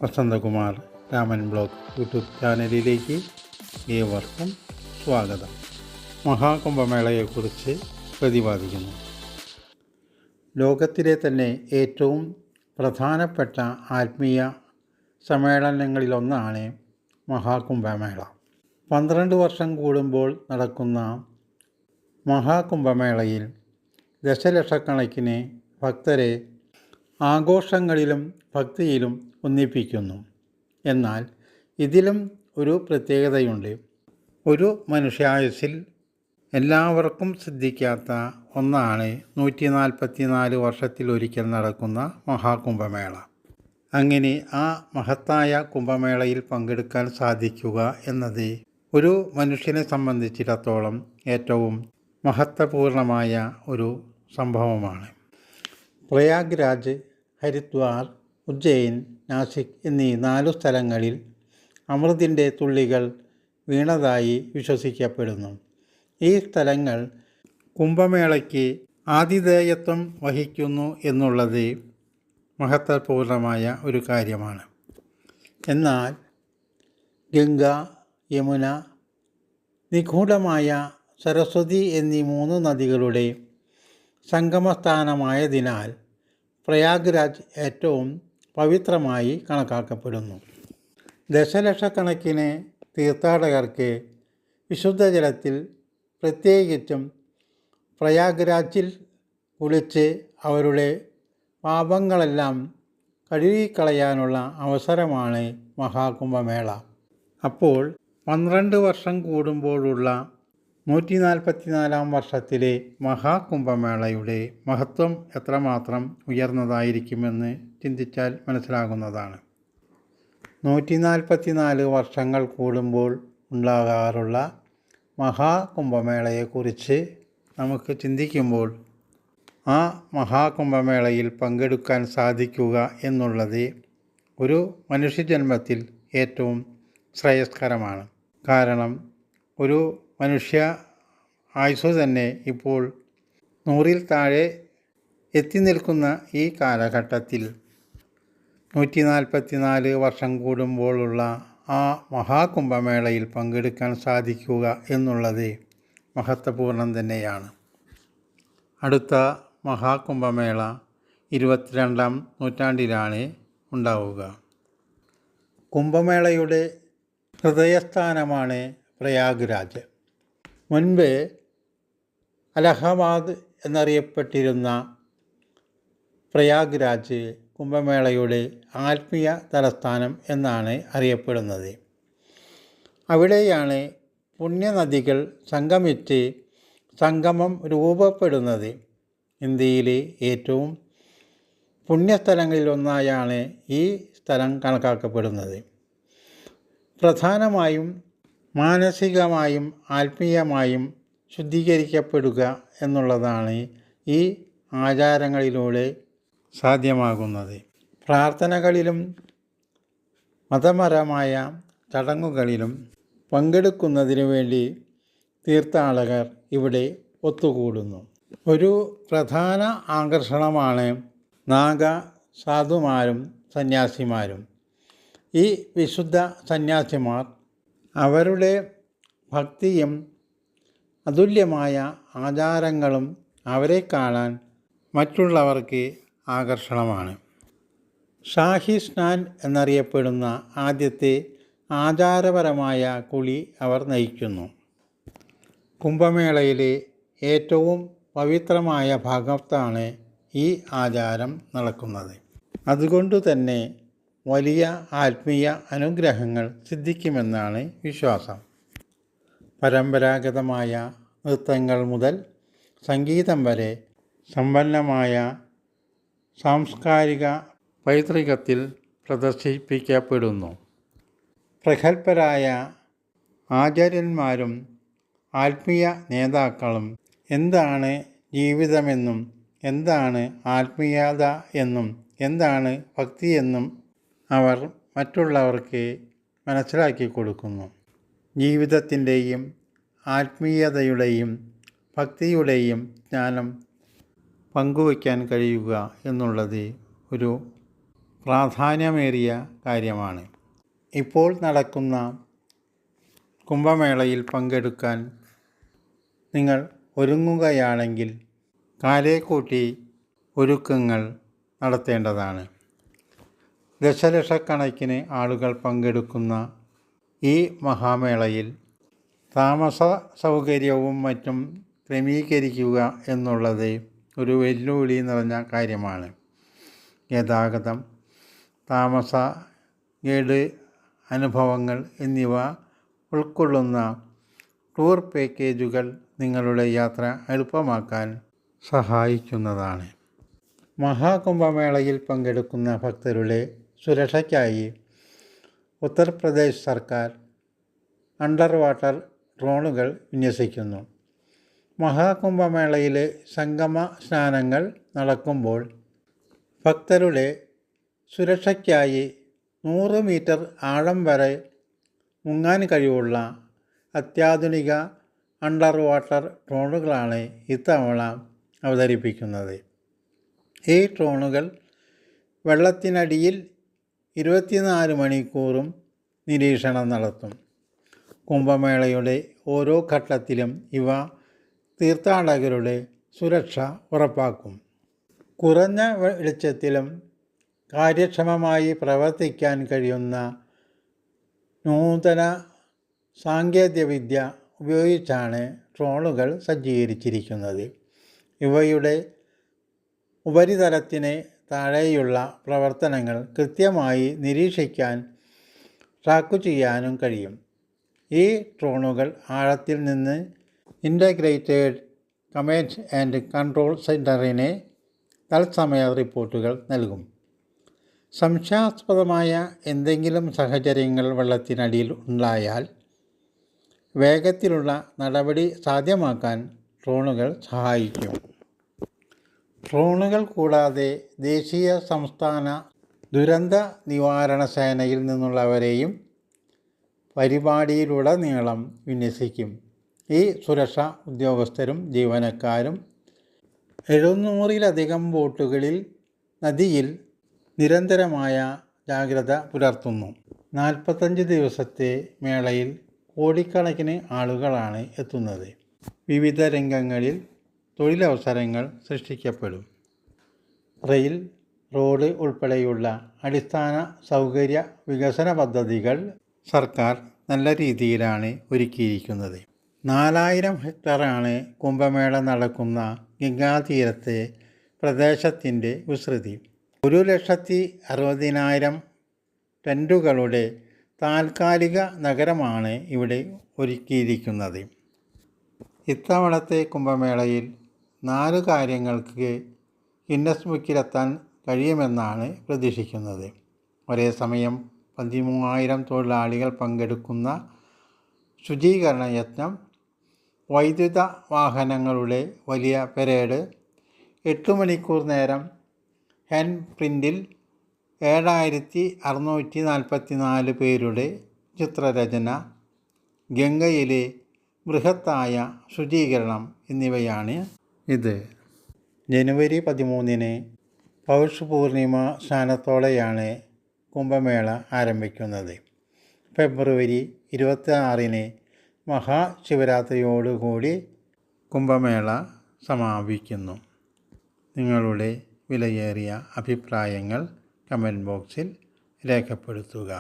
Vasanthakumar Raman blog YouTube ചാനലിലേക്ക് ഏവർക്കും സ്വാഗതം. മഹാകുംഭമേളയെക്കുറിച്ച് പ്രതിപാദിക്കുന്നു. ലോകത്തിലെ തന്നെ ഏറ്റവും പ്രധാനപ്പെട്ട ആത്മീയ സമ്മേളനങ്ങളിലൊന്നാണ് മഹാകുംഭമേള. 12 വർഷം കൂടുമ്പോൾ നടക്കുന്ന മഹാകുംഭമേളയിൽ ദശലക്ഷക്കണക്കിന് ഭക്തരെ ആഘോഷങ്ങളിലും ഭക്തിയിലും ഒന്നിപ്പിക്കുന്നു. എന്നാൽ ഇതിലും ഒരു പ്രത്യേകതയുണ്ട്. ഒരു മനുഷ്യായുസ്സിൽ എല്ലാവർക്കും സിദ്ധിക്കാത്ത ഒന്നാണ് 144 വർഷത്തിലൊരിക്കൽ നടക്കുന്ന മഹാകുംഭമേള. അങ്ങനെ ആ മഹത്തായ കുംഭമേളയിൽ പങ്കെടുക്കാൻ സാധിക്കുക എന്നത് ഒരു മനുഷ്യനെ സംബന്ധിച്ചിടത്തോളം ഏറ്റവും മഹത്വപൂർണമായ ഒരു സംഭവമാണ്. പ്രയാഗ്രാജ്, ഹരിദ്വാർ, ഉജ്ജയിൻ, നാസിക് എന്നീ 4 സ്ഥലങ്ങളിൽ അമൃതിൻ്റെ തുള്ളികൾ വീണതായി വിശ്വസിക്കപ്പെടുന്നു. ഈ സ്ഥലങ്ങൾ കുംഭമേളയ്ക്ക് ആതിഥേയത്വം വഹിക്കുന്നു എന്നുള്ളത് മഹത്വപൂർണമായ ഒരു കാര്യമാണ്. എന്നാൽ ഗംഗ, യമുന, നിഗൂഢമായ സരസ്വതി എന്നീ 3 നദികളുടെ സംഗമസ്ഥാനമായതിനാൽ പ്രയാഗ്രാജ് ഏറ്റവും പവിത്രമായി കണക്കാക്കപ്പെടുന്നു. ദശലക്ഷക്കണക്കിന് തീർത്ഥാടകർക്ക് വിശുദ്ധജലത്തിൽ, പ്രത്യേകിച്ചും പ്രയാഗ്രാജിൽ കുളിച്ച് അവരുടെ പാപങ്ങളെല്ലാം കഴുകിക്കളയാനുള്ള അവസരമാണ് മഹാകുംഭമേള. അപ്പോൾ 12 വർഷം കൂടുമ്പോഴുള്ള 144 വർഷത്തിലെ മഹാകുംഭമേളയുടെ മഹത്വം എത്രമാത്രം ഉയർന്നതായിരിക്കുമെന്ന് ചിന്തിച്ചാൽ മനസ്സിലാകുന്നതാണ്. 144 വർഷങ്ങൾ കൂടുമ്പോൾ ഉണ്ടാകാറുള്ള മഹാകുംഭമേളയെക്കുറിച്ച് നമുക്ക് ചിന്തിക്കുമ്പോൾ ആ മഹാകുംഭമേളയിൽ പങ്കെടുക്കാൻ സാധിക്കുക എന്നുള്ളത് ഒരു മനുഷ്യജന്മത്തിൽ ഏറ്റവും ശ്രേയസ്കരമാണ്. കാരണം ഒരു മനുഷ്യ ആയുസ്സ് തന്നെ ഇപ്പോൾ 100-ൽ താഴെ എത്തി നിൽക്കുന്ന ഈ കാലഘട്ടത്തിൽ 144 വർഷം കൂടുമ്പോഴുള്ള ആ മഹാകുംഭമേളയിൽ പങ്കെടുക്കാൻ സാധിക്കുക എന്നുള്ളത് മഹത്വപൂർണം തന്നെയാണ്. അടുത്ത മഹാകുംഭമേള 22-ാം നൂറ്റാണ്ടിലാണ് ഉണ്ടാവുക. കുംഭമേളയുടെ ഹൃദയസ്ഥാനമാണ് പ്രയാഗ്രാജ്. മുൻപ് അലഹബാദ് എന്നറിയപ്പെട്ടിരുന്ന പ്രയാഗ്രാജ് കുംഭമേളയുടെ ആത്മീയ തലസ്ഥാനം എന്നാണ് അറിയപ്പെടുന്നത്. അവിടെയാണ് പുണ്യനദികൾ സംഗമിച്ച് സംഗമം രൂപപ്പെടുന്നത്. ഇന്ത്യയിലെ ഏറ്റവും പുണ്യസ്ഥലങ്ങളിലൊന്നായാണ് ഈ സ്ഥലം കണക്കാക്കപ്പെടുന്നത്. പ്രധാനമായും മാനസികമായും ആത്മീയമായും ശുദ്ധീകരിക്കപ്പെടുക എന്നുള്ളതാണ് ഈ ആചാരങ്ങളിലൂടെ സാധ്യമാകുന്നത്. പ്രാർത്ഥനകളിലും മതപരമായ ചടങ്ങുകളിലും പങ്കെടുക്കുന്നതിനു വേണ്ടി തീർത്ഥാടകർ ഇവിടെ ഒത്തുകൂടുന്നു. ഒരു പ്രധാന ആകർഷണമാണ് നാഗ സാധുമാരും സന്യാസിമാരും. ഈ വിശുദ്ധ സന്യാസിമാർ അവരുടെ ഭക്തിയും അതുല്യമായ ആചാരങ്ങളും അവരെ കാണാൻ മറ്റുള്ളവർക്ക് ആകർഷണമാണ്. ഷാഹി സ്നാൻ എന്നറിയപ്പെടുന്ന ആദ്യത്തെ ആചാരപരമായ കുളി അവർ നയിക്കുന്നു. കുംഭമേളയിലെ ഏറ്റവും പവിത്രമായ ഭാഗത്താണ് ഈ ആചാരം നടക്കുന്നത്. അതുകൊണ്ട് തന്നെ വലിയ ആത്മീയ അനുഗ്രഹങ്ങൾ സിദ്ധിക്കുമെന്നാണ് വിശ്വാസം. പരമ്പരാഗതമായ നൃത്തങ്ങൾ മുതൽ സംഗീതം വരെ സമ്പന്നമായ സാംസ്കാരിക പൈതൃകത്തിൽ പ്രദർശിപ്പിക്കപ്പെടുന്നു. പ്രഗത്ഭരായ ആചാര്യന്മാരും ആത്മീയ നേതാക്കളും എന്താണ് ജീവിതമെന്നും എന്താണ് ആത്മീയത എന്നും എന്താണ് ഭക്തിയെന്നും അവർ മറ്റുള്ളവർക്ക് മനസ്സിലാക്കി കൊടുക്കുന്നു. ജീവിതത്തിൻ്റെയും ആത്മീയതയുടെയും ഭക്തിയുടെയും ജ്ഞാനം പങ്കുവയ്ക്കാൻ കഴിയുക എന്നുള്ളത് ഒരു പ്രാധാന്യമേറിയ കാര്യമാണ്. ഇപ്പോൾ നടക്കുന്ന കുംഭമേളയിൽ പങ്കെടുക്കാൻ നിങ്ങൾ ഒരുങ്ങുകയാണെങ്കിൽ കാലേക്കൂട്ടി ഒരുക്കങ്ങൾ നടത്തേണ്ടതാണ്. ദശലക്ഷക്കണക്കിന് ആളുകൾ പങ്കെടുക്കുന്ന ഈ മഹാമേളയിൽ താമസ സൗകര്യവും മറ്റും ക്രമീകരിക്കുക എന്നുള്ളത് ഒരു വെല്ലുവിളി നിറഞ്ഞ കാര്യമാണ്. ഗതാഗതം, താമസ, ഗൈഡ് അനുഭവങ്ങൾ എന്നിവ ഉൾക്കൊള്ളുന്ന ടൂർ പാക്കേജുകൾ നിങ്ങളുടെ യാത്ര എളുപ്പമാക്കാൻ സഹായിക്കുന്നതാണ്. മഹാകുംഭമേളയിൽ പങ്കെടുക്കുന്ന ഭക്തരുടെ സുരക്ഷയ്ക്കായി ഉത്തർപ്രദേശ് സർക്കാർ അണ്ടർ വാട്ടർ ഡ്രോണുകൾ വിന്യസിക്കുന്നു. മഹാകുംഭമേളയിലെ സംഗമ സ്നാനങ്ങൾ നടക്കുമ്പോൾ ഭക്തരുടെ സുരക്ഷയ്ക്കായി 100 മീറ്റർ ആഴം വരെ മുങ്ങാൻ കഴിവുള്ള അത്യാധുനിക അണ്ടർ വാട്ടർ ഡ്രോണുകളാണ് ഇത്തവണ അവതരിപ്പിക്കുന്നത്. ഈ ഡ്രോണുകൾ വെള്ളത്തിനടിയിൽ 24 മണിക്കൂറും നിരീക്ഷണം നടത്തും. കുംഭമേളയുടെ ഓരോ ഘട്ടത്തിലും ഇവ തീർത്ഥാടകരുടെ സുരക്ഷ ഉറപ്പാക്കും. കുറഞ്ഞ വെളിച്ചത്തിലും കാര്യക്ഷമമായി പ്രവർത്തിക്കാൻ കഴിയുന്ന നൂതന സാങ്കേതികവിദ്യ ഉപയോഗിച്ചാണ് ഡ്രോണുകൾ സജ്ജീകരിച്ചിരിക്കുന്നത്. ഇവയുടെ ഉപരിതലത്തിന് താഴെയുള്ള പ്രവർത്തനങ്ങൾ കൃത്യമായി നിരീക്ഷിക്കാൻ ട്രാക്ക് ചെയ്യാനും കഴിയും. ഈ ഡ്രോണുകൾ ആഴത്തിൽ നിന്ന് ഇൻ്റഗ്രേറ്റഡ് കമാൻഡ് ആൻഡ് കൺട്രോൾ സെൻറ്ററിന് തത്സമയ റിപ്പോർട്ടുകൾ നൽകും. സംശയാസ്പദമായ എന്തെങ്കിലും സാഹചര്യങ്ങൾ വെള്ളത്തിനടിയിൽ ഉണ്ടായാൽ വേഗത്തിലുള്ള നടപടി സാധ്യമാക്കാൻ ഡ്രോണുകൾ സഹായിക്കും. ഡ്രോണുകൾ കൂടാതെ ദേശീയ സംസ്ഥാന ദുരന്ത നിവാരണ സേനയിൽ നിന്നുള്ളവരെയും പരിപാടിയിലുടനീളം വിന്യസിക്കും. ഈ സുരക്ഷാ ഉദ്യോഗസ്ഥരും ജീവനക്കാരും 700-ലധികം ബോട്ടുകളിൽ നദിയിൽ നിരന്തരമായ ജാഗ്രത പുലർത്തുന്നു. 45 ദിവസത്തെ മേളയിൽ കോടിക്കണക്കിന് ആളുകളാണ് എത്തുന്നത്. വിവിധ രംഗങ്ങളിൽ തൊഴിലവസരങ്ങൾ സൃഷ്ടിക്കപ്പെടും. റെയിൽ, റോഡ് ഉൾപ്പെടെയുള്ള അടിസ്ഥാന സൗകര്യ വികസന പദ്ധതികൾ സർക്കാർ നല്ല രീതിയിലാണ് ഒരുക്കിയിരിക്കുന്നത്. 4000 ഹെക്ടറാണ് കുംഭമേള നടക്കുന്ന ഗംഗാതീരത്തെ പ്രദേശത്തിൻ്റെ വിസ്തൃതി. 1,60,000 ടെൻറ്റുകളുടെ താൽക്കാലിക നഗരമാണ് ഇവിടെ ഒരുക്കിയിരിക്കുന്നത്. ഇത്തവണത്തെ കുംഭമേളയിൽ 4 കാര്യങ്ങൾക്ക് ഗിന്നസ് ബുക്കിലെത്താൻ കഴിയുമെന്നാണ് പ്രതീക്ഷിക്കുന്നത്. ഒരേ സമയം 13,000 തൊഴിലാളികൾ പങ്കെടുക്കുന്ന ശുചീകരണ യജ്ഞം, വൈദ്യുത വാഹനങ്ങളുടെ വലിയ പരേഡ്, 8 മണിക്കൂർ നേരം ഹാൻഡ് പ്രിൻറ്റിൽ 7,644 പേരുടെ ചിത്രരചന, ഗംഗയിലെ ബൃഹത്തായ ശുചീകരണം എന്നിവയാണ് ഇത്. ജനുവരി 13-ന് പൗഷ് പൂർണിമ സ്നാനത്തോടെയാണ് കുംഭമേള ആരംഭിക്കുന്നത്. ഫെബ്രുവരി 26-ന് മഹാശിവരാത്രിയോടുകൂടി കുംഭമേള സമാപിക്കുന്നു. നിങ്ങളുടെ വിലയേറിയ അഭിപ്രായങ്ങൾ കമൻറ്റ് ബോക്സിൽ രേഖപ്പെടുത്തുക.